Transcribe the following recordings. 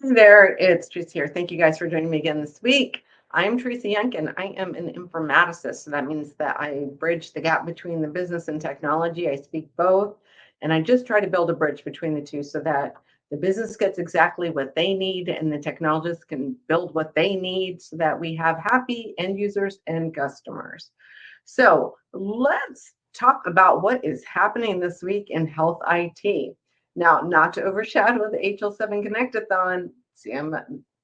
Hey there, it's Teresa here. Thank you guys for joining me again this week. I'm Teresa Young, and I am an informaticist. So that means that I bridge the gap between the business and technology. I speak both, and I just try to build a bridge between the two so that the business gets exactly what they need and the technologists can build what they need so that we have happy end users and customers. So let's talk about what is happening this week in health IT. Now, not to overshadow the HL7 Connectathon,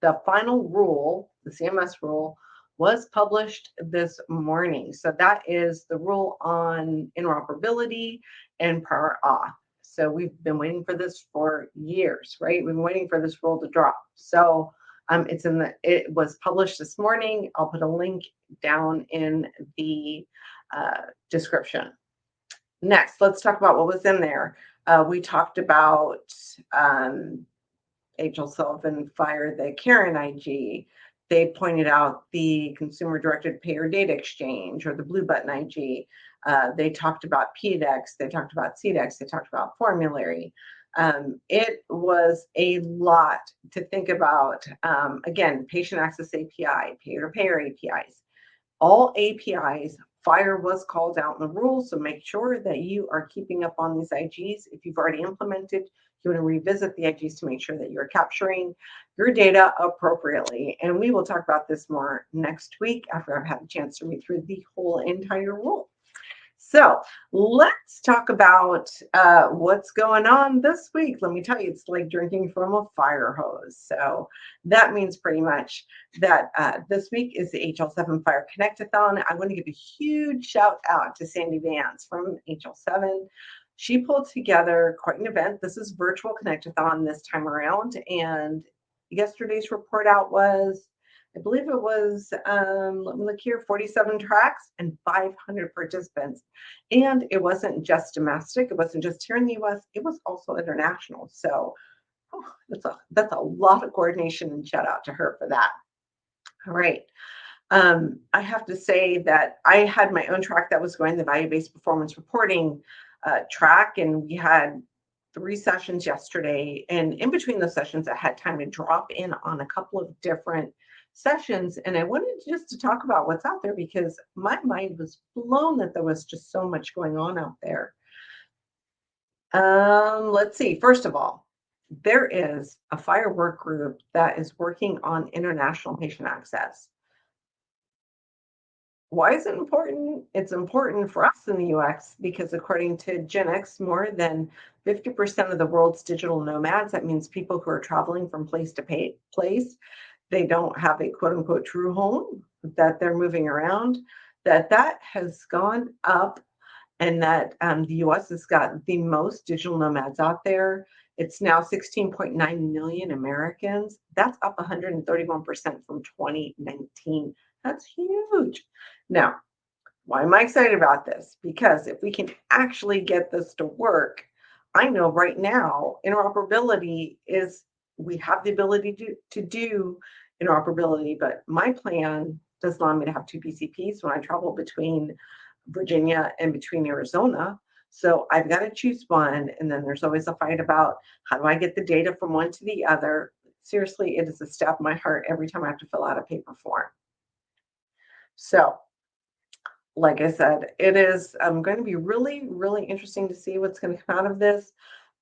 the final rule, the CMS rule, was published this morning. So that is the rule on interoperability and prior auth. So we've been waiting for this for years, right? We've been waiting for this rule to drop. So it was published this morning. I'll put a link down in the description. Next, let's talk about what was in there. We talked about H.L. Sullivan FHIR the Karen IG. They pointed out the Consumer Directed Payer Data Exchange or the Blue Button IG. They talked about PDEX. They talked about CDEX. They talked about formulary. It was a lot to think about. Again, patient access API, payer-to-payer APIs, all APIs. FHIR was called out in the rules, so make sure that you are keeping up on these IGs. If you've already implemented, you want to revisit the IGs to make sure that you're capturing your data appropriately. And we will talk about this more next week after I've had a chance to read through the whole entire rule. So let's talk about what's going on this week. Let me tell you, it's like drinking from a fire hose. So that means pretty much that this week is the HL7 Fire Connectathon. I want to give a huge shout out to Sandy Vance from HL7. She pulled together quite an event. This is virtual Connectathon this time around. And yesterday's report out was, I believe it was, let me look here, 47 tracks and 500 participants. And it wasn't just domestic. It wasn't just here in the US. It was also international. So that's a lot of coordination, and shout out to her for that. All right. I have to say that I had my own track that was going the value-based performance reporting track, and we had 3 sessions yesterday. And in between those sessions, I had time to drop in on a couple of different sessions, and I wanted just to talk about what's out there because my mind was blown that there was just so much going on out there. Let's see. First of all, there is a FHIR work group that is working on international patient access. Why is it important? It's important for us in the UX because according to Genix, more than 50% of the world's digital nomads, that means people who are traveling from place to place, they don't have a quote unquote true home, that they're moving around, that has gone up, and that the US has got the most digital nomads out there. It's now 16.9 million Americans. That's up 131% from 2019. That's huge. Now, why am I excited about this? Because if we can actually get this to work, I know right now interoperability is, we have the ability to do interoperability, but my plan does allow me to have 2 PCPs when I travel between Virginia and between Arizona. So I've got to choose one. And then there's always a fight about how do I get the data from one to the other. Seriously, it is a stab in my heart every time I have to fill out a paper form. So like I said, it is going to be really, really interesting to see what's going to come out of this.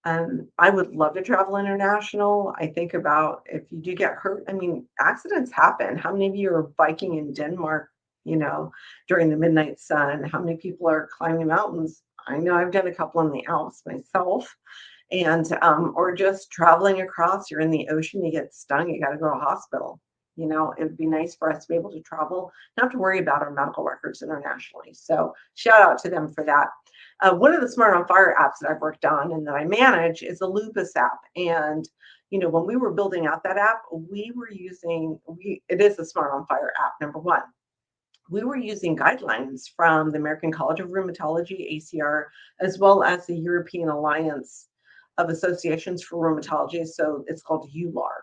I would love to travel international. I think about if you do get hurt, I mean, accidents happen. How many of you are biking in Denmark, during the midnight sun? How many people are climbing mountains? I know I've done a couple in the Alps myself. And or just traveling across, you're in the ocean, you get stung, you got to go to a hospital. It would be nice for us to be able to travel, not have to worry about our medical records internationally. So shout out to them for that. One of the Smart on Fire apps that I've worked on and that I manage is the Lupus app. And, when we were building out that app, it is a Smart on Fire app, number one. We were using guidelines from the American College of Rheumatology, ACR, as well as the European Alliance of Associations for Rheumatology. So it's called EULAR.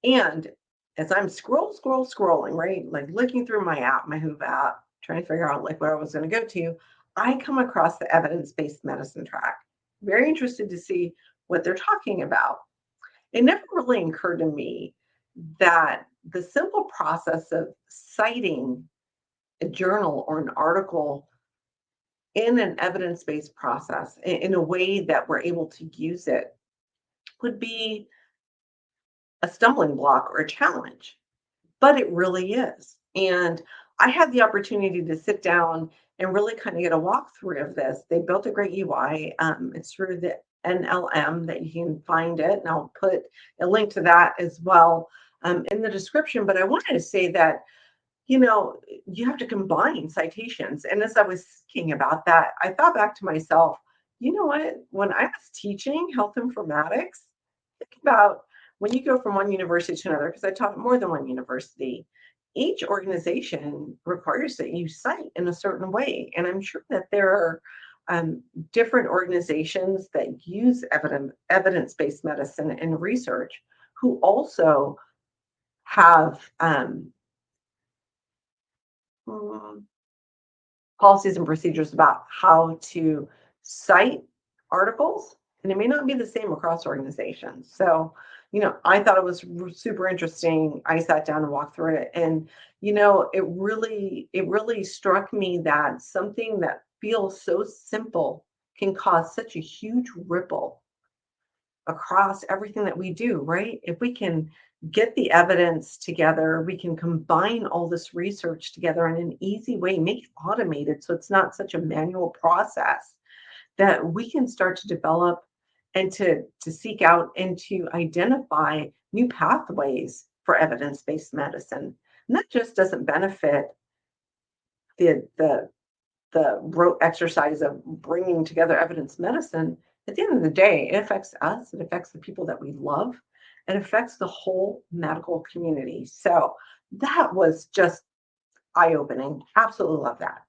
And as I'm scrolling, right, like looking through my app, my Hoove app, trying to figure out like where I was going to go to, I come across the evidence-based medicine track. Very interested to see what they're talking about. it never really occurred to me that the simple process of citing a journal or an article in an evidence-based process in a way that we're able to use it would be a stumbling block or a challenge, but it really is. And I had the opportunity to sit down and really kind of get a walkthrough of this. They built a great UI. It's through the NLM that you can find it, and I'll put a link to that as well in the description. But I wanted to say that you have to combine citations. And as I was thinking about that, I thought back to myself, you know what? When I was teaching health informatics, think about when you go from one university to another, because I taught at more than one university, each organization requires that you cite in a certain way. And I'm sure that there are different organizations that use evidence-based medicine and research who also have mm, policies and procedures about how to cite articles, and it may not be the same across organizations. So, I thought it was super interesting. I sat down and walked through it, and it really struck me that something that feels so simple can cause such a huge ripple across everything that we do, right? If we can get the evidence together, we can combine all this research together in an easy way, make it automated so it's not such a manual process, that we can start to develop and to seek out and to identify new pathways for evidence-based medicine. And that just doesn't benefit the the the rote exercise of bringing together evidence medicine. At the end of the day, it affects us, it affects the people that we love, it affects the whole medical community. So that was just eye opening. Absolutely love that.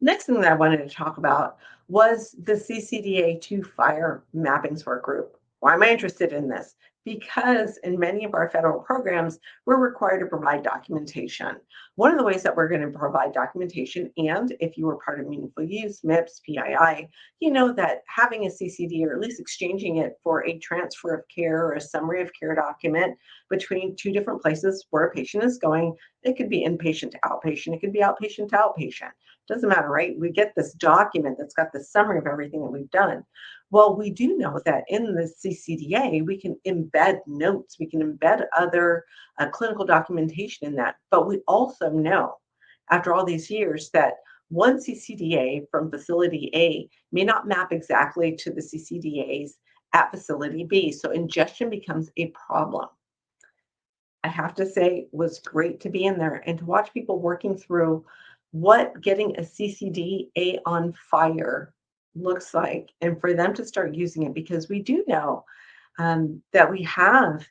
Next thing that I wanted to talk about was the CCDA to FHIR mapping support group. Why am I interested in this? Because in many of our federal programs, we're required to provide documentation. One of the ways that we're going to provide documentation, and if you were part of meaningful use, MIPS, PII, you know that having a CCD or at least exchanging it for a transfer of care or a summary of care document between two different places where a patient is going, it could be inpatient to outpatient, it could be outpatient to outpatient. Doesn't matter, right? We get this document that's got the summary of everything that we've done. Well, we do know that in the CCDA, we can embed notes, we can embed other clinical documentation in that. But we also know, after all these years, that one CCDA from facility A may not map exactly to the CCDAs at facility B. So ingestion becomes a problem. I have to say, it was great to be in there and to watch people working through what getting a CCDA on FHIR looks like, and for them to start using it, because we do know that we have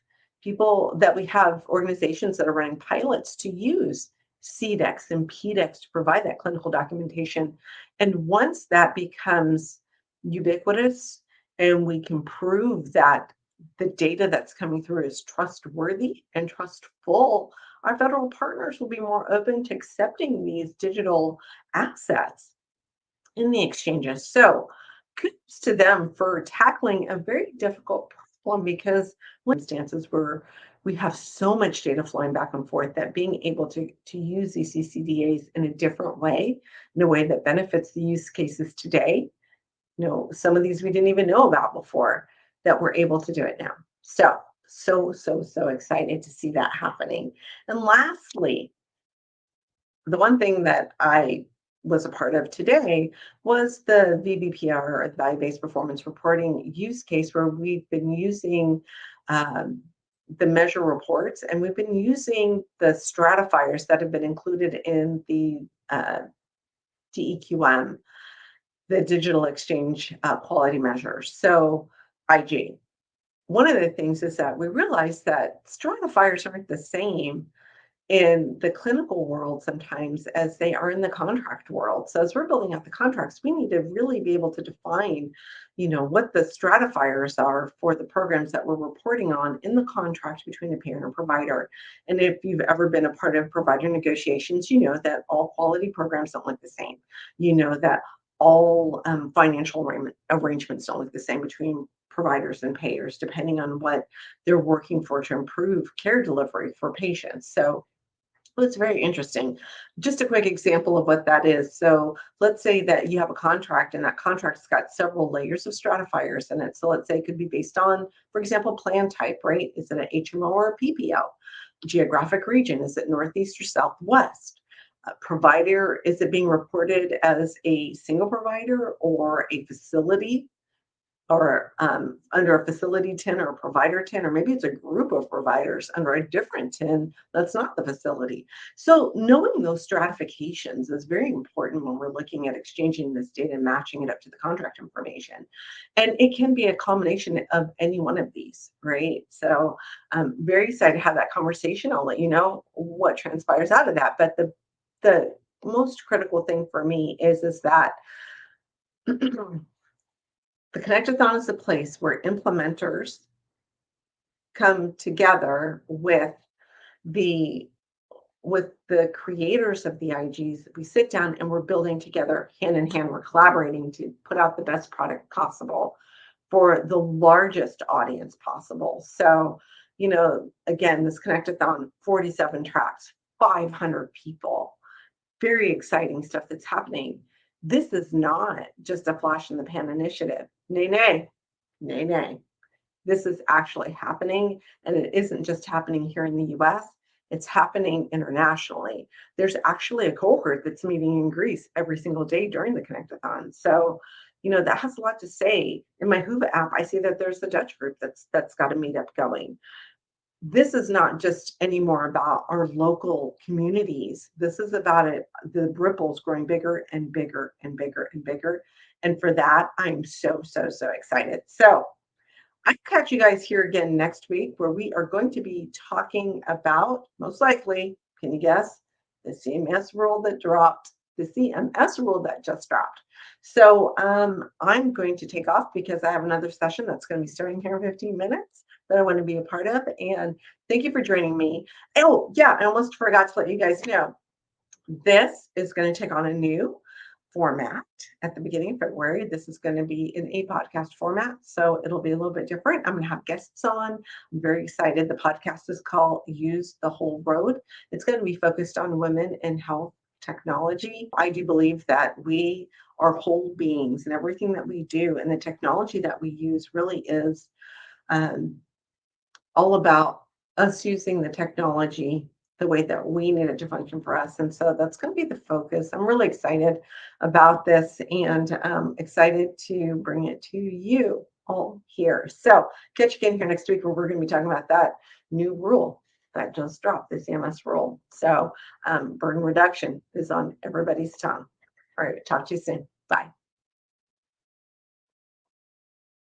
organizations that are running pilots to use CDEX and PDEX to provide that clinical documentation. And once that becomes ubiquitous and we can prove that the data that's coming through is trustworthy and trustful, our federal partners will be more open to accepting these digital assets in the exchanges. So kudos to them for tackling a very difficult problem, because instances where we have so much data flowing back and forth, that being able to use these CCDAs in a different way, in a way that benefits the use cases today. Some of these we didn't even know about before, that we're able to do it now. So excited to see that happening. And lastly, the one thing that I was a part of today was the VBPR, or the value-based performance reporting use case, where we've been using the measure reports, and we've been using the stratifiers that have been included in the DEQM, the digital exchange quality measures. So IG. One of the things is that we realize that stratifiers aren't the same in the clinical world sometimes as they are in the contract world. So as we're building out the contracts, we need to really be able to define, what the stratifiers are for the programs that we're reporting on in the contract between the payer and provider. And if you've ever been a part of provider negotiations, you know that all quality programs don't look the same. You know that all financial arrangements don't look the same between providers and payers, depending on what they're working for to improve care delivery for patients. So well, it's very interesting. Just a quick example of what that is. So let's say that you have a contract and that contract's got several layers of stratifiers in it. So let's say it could be based on, for example, plan type, right? Is it an HMO or a PPO? Geographic region, is it Northeast or Southwest? Provider, is it being reported as a single provider or a facility? Or under a facility 10 or a provider 10, or maybe it's a group of providers under a different 10 that's not the facility. So knowing those stratifications is very important when we're looking at exchanging this data and matching it up to the contract information. And it can be a combination of any one of these, right? So I'm very excited to have that conversation. I'll let you know what transpires out of that. But the most critical thing for me is that the Connectathon is a place where implementers come together the with the creators of the IGs. We sit down and we're building together hand in hand. We're collaborating to put out the best product possible for the largest audience possible. So, again, this Connectathon, 47 tracks, 500 people, very exciting stuff that's happening. This is not just a flash in the pan initiative. Nay, nay, nay, nay. This is actually happening, and it isn't just happening here in the US, it's happening internationally. There's actually a cohort that's meeting in Greece every single day during the Connectathon. So, that has a lot to say. In my Whova app, I see that there's a Dutch group that's got a meetup going. This is not just anymore about our local communities. This is about it, the ripples growing bigger and bigger and bigger and bigger. And for that, I'm so, so, so excited. So I'll catch you guys here again next week where we are going to be talking about, most likely, can you guess, the CMS rule that dropped, the CMS rule that just dropped. So I'm going to take off because I have another session that's going to be starting here in 15 minutes that I want to be a part of. And thank you for joining me. Oh, yeah, I almost forgot to let you guys know this is going to take on a new format at the beginning of February. This is going to be in a podcast format, so it'll be a little bit different. I'm going to have guests on. I'm very excited. The podcast is called Use the Whole Road. It's going to be focused on women in health technology. I do believe that we are whole beings, and everything that we do and the technology that we use really is all about us using the technology the way that we need it to function for us. And so that's going to be the focus. I'm really excited about this and excited to bring it to you all here. So catch you again here next week where we're going to be talking about that new rule that just dropped, the CMS rule. So burden reduction is on everybody's tongue. All right, talk to you soon. Bye.